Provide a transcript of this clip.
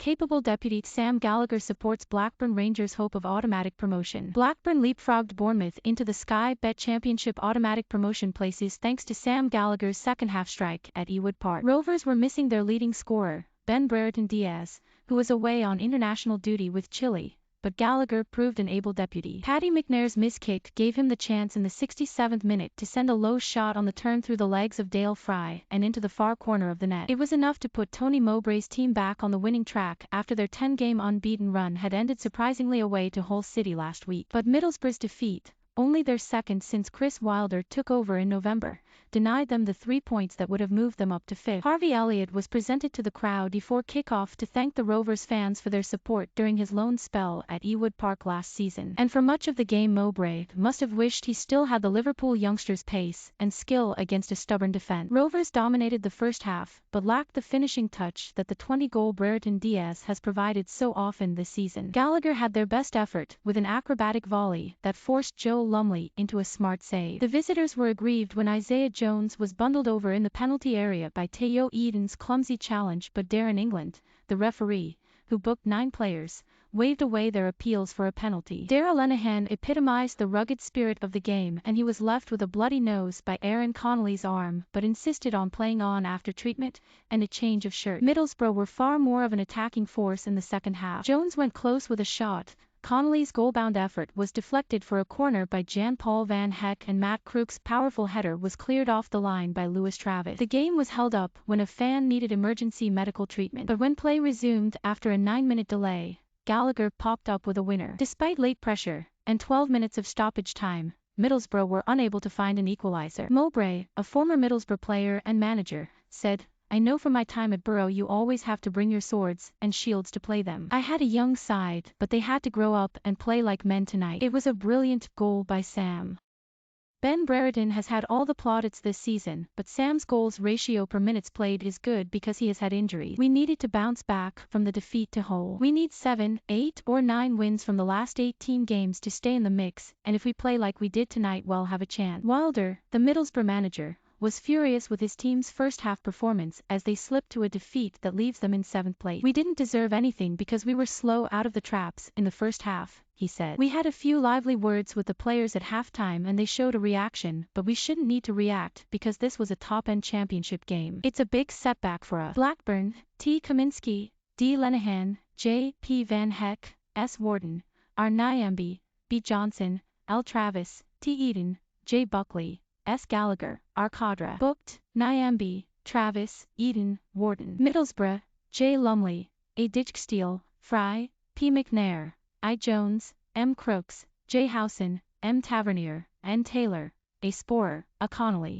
capable deputy Sam Gallagher supports Blackburn Rangers' hope of automatic promotion. Blackburn leapfrogged Bournemouth into the Sky Bet Championship automatic promotion places thanks to Sam Gallagher's second-half strike at Ewood Park. Rovers were missing their leading scorer, Brereton Díaz, who was away on international duty with Chile, but Gallagher proved an able deputy. Paddy McNair's miskick gave him the chance in the 67th minute to send a low shot on the turn through the legs of Dael Fry and into the far corner of the net. It was enough to put Tony Mowbray's team back on the winning track after their 10-game unbeaten run had ended surprisingly away to Hull City last week. But Middlesbrough's defeat, only their second since Chris Wilder took over in November, denied them the 3 points that would have moved them up to fifth. Harvey Elliott was presented to the crowd before kickoff to thank the Rovers fans for their support during his loan spell at Ewood Park last season. And for much of the game Mowbray must have wished he still had the Liverpool youngster's pace and skill against a stubborn defence. Rovers dominated the first half, but lacked the finishing touch that the 20-goal Brereton Díaz has provided so often this season. Gallagher had their best effort with an acrobatic volley that forced Joe Lumley into a smart save. The visitors were aggrieved when Isaiah Jones was bundled over in the penalty area by Tayo Edun's clumsy challenge, but Darren England, the referee, who booked 9 players, waved away their appeals for a penalty. Darragh Lenihan epitomized the rugged spirit of the game, and he was left with a bloody nose by Aaron Connolly's arm, but insisted on playing on after treatment and a change of shirt. Middlesbrough were far more of an attacking force in the second half. Jones went close with a shot. Connolly's goalbound effort was deflected for a corner by Jan-Paul van Hecke, and Matt Crooks' powerful header was cleared off the line by Lewis Travis. The game was held up when a fan needed emergency medical treatment, but when play resumed after a 9-minute delay, Gallagher popped up with a winner. Despite late pressure and 12 minutes of stoppage time, Middlesbrough were unable to find an equalizer. Mowbray, a former Middlesbrough player and manager, said, "I know from my time at Borough you always have to bring your swords and shields to play them. I had a young side, but they had to grow up and play like men tonight." It was a brilliant goal by Sam. Brereton has had all the plaudits this season, but Sam's goals ratio per minutes played is good because he has had injuries. We needed to bounce back from the defeat to Hull. We need 7, 8 or 9 wins from the last 18 games to stay in the mix, and if we play like we did tonight we'll have a chance. Wilder, the Middlesbrough manager, was furious with his team's first-half performance as they slipped to a defeat that leaves them in 7th place. "We didn't deserve anything because we were slow out of the traps in the first half," he said. "We had a few lively words with the players at halftime and they showed a reaction, but we shouldn't need to react because this was a top-end championship game. It's a big setback for us." Blackburn, T Kaminski, D Lenihan, J P Van Hecke, S Wharton, R Nyambe, B Johnson, L Travis, T Edun, J Buckley, S Gallagher, R Cadra. Booked, Nyambe, Travis, Edun, Wharton. Middlesbrough, J Lumley, A Ditchsteel, Fry, P McNair, I Jones, M Crooks, J Howson, M Tavernier, N Taylor, A Sporer, A Connolly.